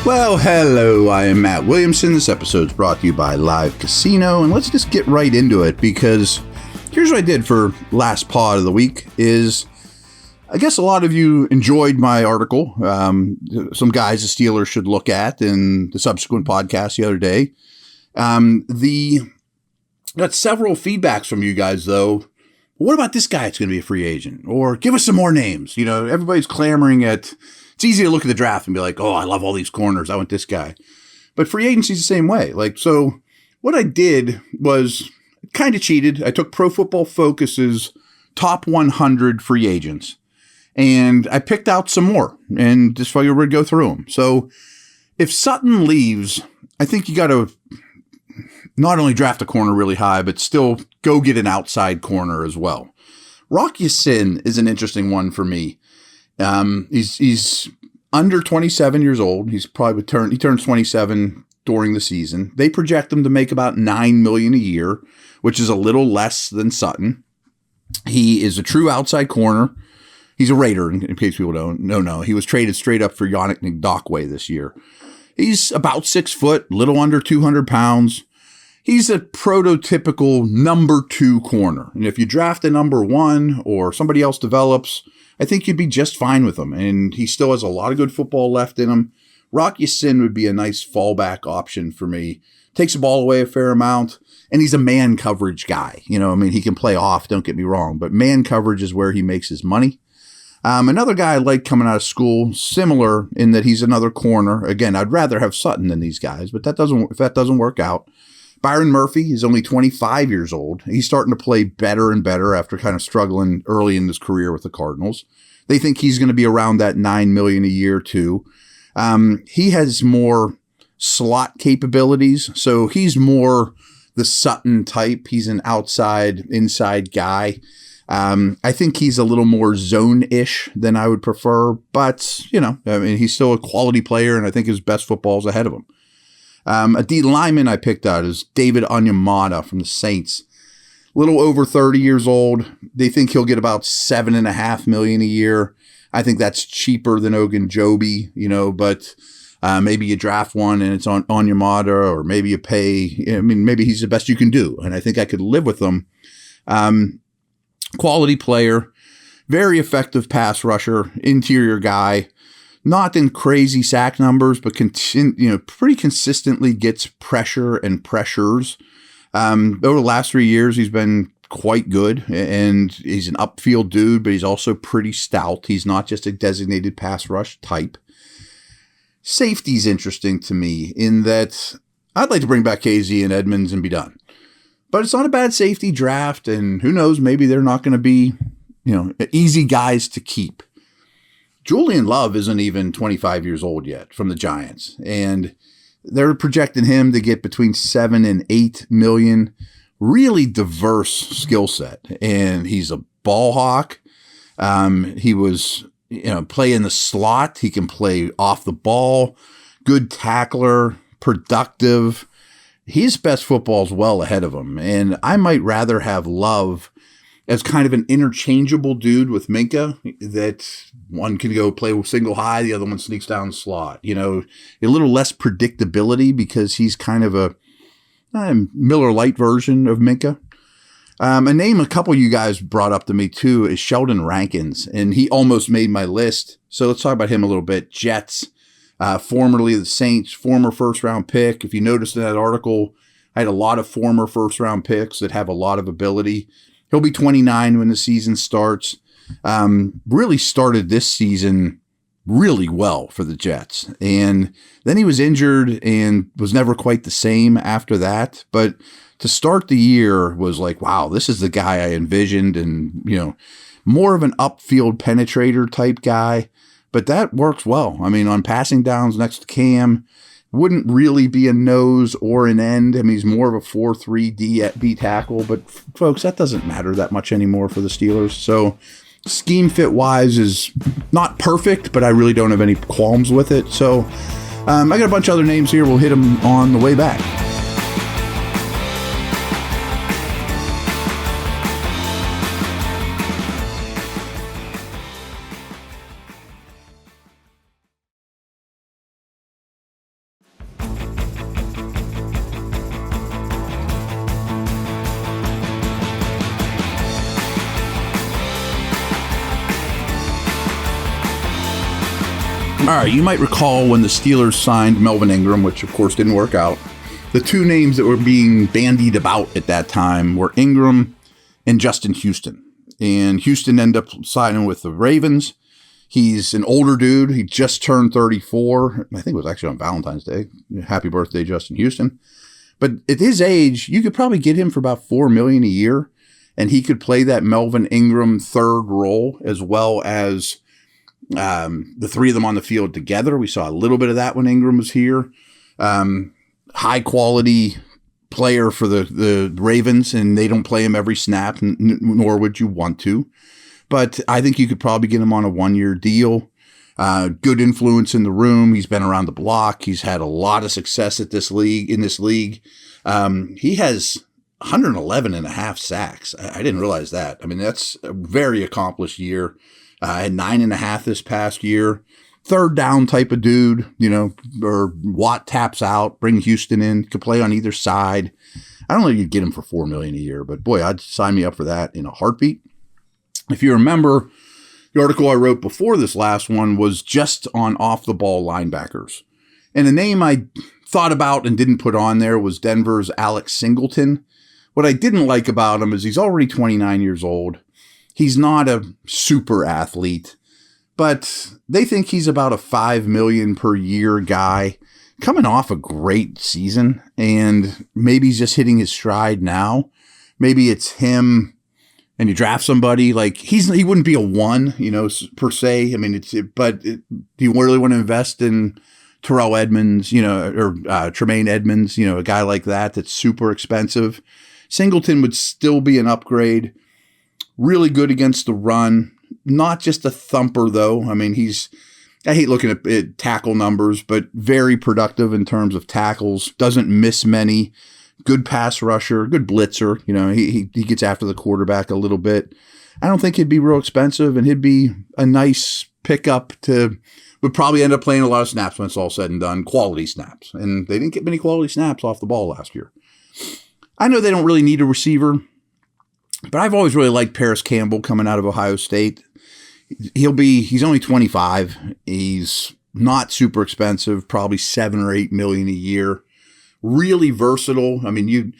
Well, hello, I am Matt Williamson. This episode is brought to you by Live Casino, and let's just get right into it, because here's what I did for last pod of the week is, I guess a lot of you enjoyed my article, some guys the Steelers should look at in the subsequent podcast the other day. Got several feedbacks from you guys, though. What about this guy that's going to be a free agent? Or give us some more names. You know, everybody's clamoring at... It's easy to look at the draft and be like, oh, I love all these corners. I want this guy. But free agency is the same way. So what I did was kind of cheated. I took Pro Football Focus's top 100 free agents, and I picked out some more, and just figured we'd go through them. So if Sutton leaves, I think you got to not only draft a corner really high, but still go get an outside corner as well. Rock Ya-Sin is an interesting one for me. He's under 27 years old. He turns 27 during the season. They project him to make about $9 million a year, which is a little less than Sutton. He is a true outside corner. He's a Raider, in case people don't know. He was traded straight up for Yannick Ngakoue this year. He's about 6 foot, little under 200 pounds. He's a prototypical number 2 corner. And if you draft a number 1 or somebody else develops, I think you'd be just fine with him. And he still has a lot of good football left in him. Rock Ya-Sin would be a nice fallback option for me. Takes the ball away a fair amount. And he's a man coverage guy. You know, I mean, he can play off, don't get me wrong. But man coverage is where he makes his money. Another guy I like coming out of school, similar in that he's another corner. Again, I'd rather have Sutton than these guys. But if that doesn't work out, Byron Murphy is only 25 years old. He's starting to play better and better after kind of struggling early in his career with the Cardinals. They think he's going to be around that $9 million a year too. He has more slot capabilities, so he's more the Sutton type. He's an outside, inside guy. I think he's a little more zone-ish than I would prefer, but you know, I mean, he's still a quality player, and I think his best football is ahead of him. A D lineman I picked out is David Onyemata from the Saints. A little over 30 years old. They think he'll get about $7.5 million a year. I think that's cheaper than Ogunjobi, you know, but maybe you draft one and it's on Onyemata, or maybe you pay. I mean, maybe he's the best you can do, and I think I could live with him. Quality player, very effective pass rusher, interior guy. Not in crazy sack numbers, but pretty consistently gets pressure and pressures. Over the last 3 years, he's been quite good, and he's an upfield dude, but he's also pretty stout. He's not just a designated pass rush type. Safety's interesting to me in that I'd like to bring back KZ and Edmonds and be done. But it's not a bad safety draft, and who knows, maybe they're not going to be, easy guys to keep. Julian Love isn't even 25 years old yet from the Giants, and they're projecting him to get between 7 and 8 million. Really diverse skill set, and he's a ball hawk. He was, play in the slot. He can play off the ball. Good tackler, productive. His best football is well ahead of him, and I might rather have Love as kind of an interchangeable dude with Minka, that one can go play single high, the other one sneaks down the slot. A little less predictability because he's kind of a Miller Lite version of Minka. A name a couple of you guys brought up to me too is Sheldon Rankins, and he almost made my list. So let's talk about him a little bit. Jets, formerly the Saints, former first-round pick. If you noticed in that article, I had a lot of former first-round picks that have a lot of ability. He'll be 29 when the season starts. Really started this season really well for the Jets. And then he was injured and was never quite the same after that. But to start the year was like, wow, this is the guy I envisioned, and, more of an upfield penetrator type guy. But that works well. I mean, on passing downs next to Cam, wouldn't really be a nose or an end. I mean, he's more of a 4-3 D tackle, but folks, that doesn't matter that much anymore for the Steelers. So scheme fit wise is not perfect, but I really don't have any qualms with it. So I got a bunch of other names here. We'll hit them on the way back. All right, you might recall when the Steelers signed Melvin Ingram, which of course didn't work out. The two names that were being bandied about at that time were Ingram and Justin Houston. And Houston ended up signing with the Ravens. He's an older dude. He just turned 34. I think it was actually on Valentine's Day. Happy birthday, Justin Houston. But at his age, you could probably get him for about $4 million a year, and he could play that Melvin Ingram third role as well as the three of them on the field together. We saw a little bit of that when Ingram was here. High quality player for the Ravens, and they don't play him every snap, nor would you want to. But I think you could probably get him on a 1-year deal. Good influence in the room. He's been around the block. He's had a lot of success in this league. He has 111 and a half sacks. I didn't realize that. I mean, that's a very accomplished year. Had 9.5 this past year. Third down type of dude, or Watt taps out, bring Houston in, could play on either side. I don't know if you'd get him for $4 million a year, but boy, I'd sign me up for that in a heartbeat. If you remember, the article I wrote before this last one was just on off-the-ball linebackers. And the name I thought about and didn't put on there was Denver's Alex Singleton. What I didn't like about him is he's already 29 years old. He's not a super athlete, but they think he's about a $5 million per year guy coming off a great season, and maybe he's just hitting his stride now. Maybe it's him and you draft somebody like he wouldn't be a one, per se. I mean, do you really want to invest in Terrell Edmonds, or Tremaine Edmonds, a guy like that that's super expensive? Singleton would still be an upgrade. Really good against the run. Not just a thumper, though. I mean, I hate looking at tackle numbers, but very productive in terms of tackles. Doesn't miss many. Good pass rusher, good blitzer. He gets after the quarterback a little bit. I don't think he'd be real expensive, and he'd be a nice pickup would probably end up playing a lot of snaps when it's all said and done, quality snaps. And they didn't get many quality snaps off the ball last year. I know they don't really need a receiver, but I've always really liked Paris Campbell coming out of Ohio State. He's only 25. He's not super expensive, probably $7 or $8 million a year. Really versatile. I mean, you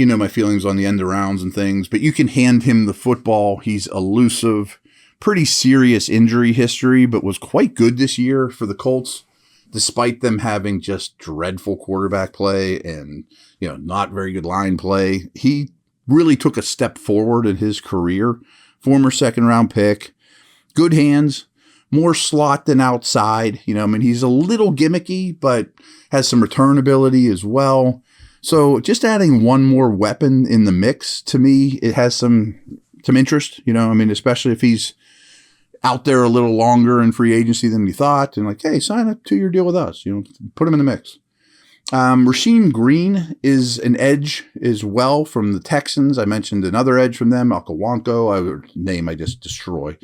know my feelings on the end arounds and things, but you can hand him the football. He's elusive, pretty serious injury history, but was quite good this year for the Colts, despite them having just dreadful quarterback play and, not very good line play. He really took a step forward in his career. Former second-round pick, good hands, more slot than outside. He's a little gimmicky, but has some return ability as well. So just adding one more weapon in the mix, to me, it has some interest, especially if he's out there a little longer in free agency than we thought, and hey, sign a 2-year deal with us, put him in the mix. Rasheem Green is an edge as well from the Texans. I mentioned another edge from them, Okawanko, a name I just destroy.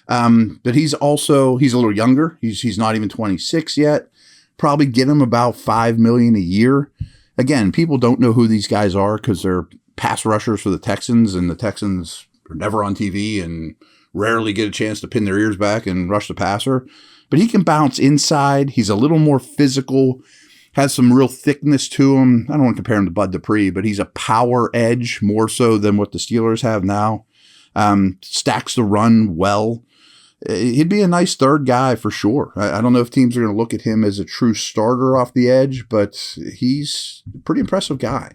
But he's a little younger. He's not even 26 yet. Probably get him about $5 million a year. Again, people don't know who these guys are because they're pass rushers for the Texans, and the Texans are never on TV and rarely get a chance to pin their ears back and rush the passer. But he can bounce inside. He's a little more physical, has some real thickness to him. I don't want to compare him to Bud Dupree, but he's a power edge more so than what the Steelers have now. Stacks the run well. He'd be a nice third guy for sure. I don't know if teams are going to look at him as a true starter off the edge, but he's a pretty impressive guy.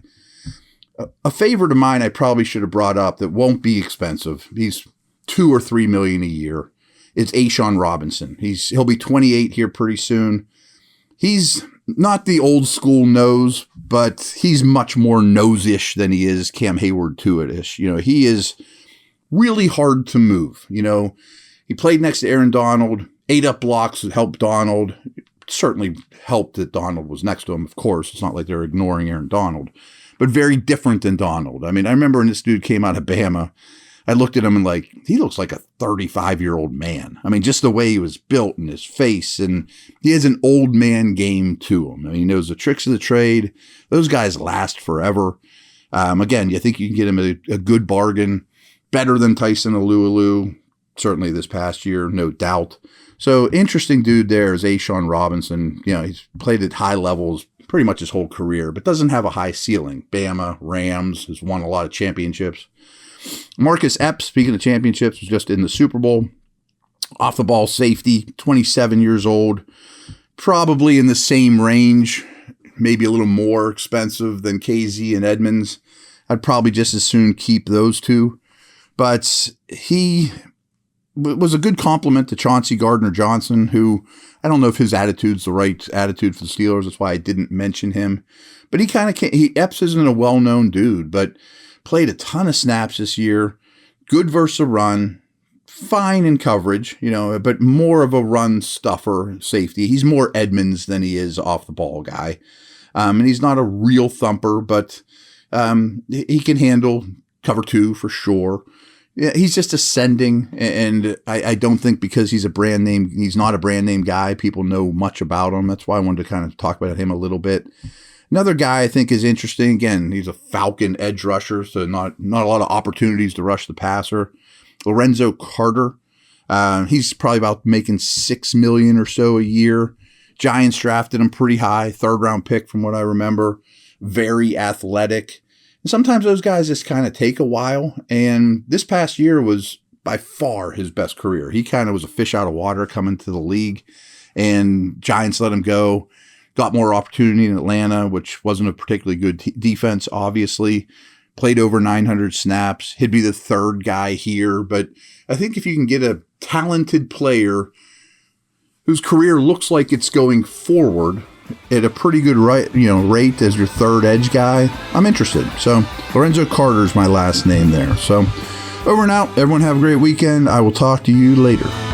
A favorite of mine I probably should have brought up that won't be expensive. He's $2 or $3 million a year. It's A'Shawn Robinson. He'll be 28 here pretty soon. He's not the old school nose, but he's much more nose-ish than he is Cam Hayward to-it-ish. He is really hard to move. He played next to Aaron Donald, ate up blocks that helped Donald. It certainly helped that Donald was next to him, of course. It's not like they're ignoring Aaron Donald, but very different than Donald. I mean, I remember when this dude came out of Bama, I looked at him and he looks like a 35-year-old man. I mean, just the way he was built and his face, and he has an old man game to him. I mean, he knows the tricks of the trade. Those guys last forever. Again, you think you can get him a good bargain, better than Tyson Alualu. certainly this past year, no doubt. So interesting dude there is Ashawn Robinson. He's played at high levels pretty much his whole career, but doesn't have a high ceiling. Bama, Rams, has won a lot of championships. Marcus Epps, speaking of championships, was just in the Super Bowl. Off the ball safety, 27 years old, probably in the same range, maybe a little more expensive than KZ and Edmonds. I'd probably just as soon keep those two. But he was a good compliment to Chauncey Gardner-Johnson, who I don't know if his attitude's the right attitude for the Steelers. That's why I didn't mention him. But Epps isn't a well-known dude, but played a ton of snaps this year. Good versus the run. Fine in coverage, but more of a run stuffer safety. He's more Edmonds than he is off the ball guy. And he's not a real thumper, but he can handle cover 2 for sure. Yeah, he's just ascending, and I don't think because he's not a brand name guy, people know much about him. That's why I wanted to kind of talk about him a little bit. Another guy I think is interesting. Again, he's a Falcon edge rusher, so not a lot of opportunities to rush the passer. Lorenzo Carter, he's probably about making $6 million or so a year. Giants drafted him pretty high, 3rd-round pick from what I remember. Very athletic. And sometimes those guys just kind of take a while, and this past year was by far his best career. He kind of was a fish out of water coming to the league, and Giants let him go. Got more opportunity in Atlanta, which wasn't a particularly good defense, obviously. Played over 900 snaps. He'd be the 3rd guy here. But I think if you can get a talented player whose career looks like it's going forward at a pretty good rate as your 3rd edge guy, I'm interested. So Lorenzo Carter is my last name there. So over and out. Everyone have a great weekend. I will talk to you later.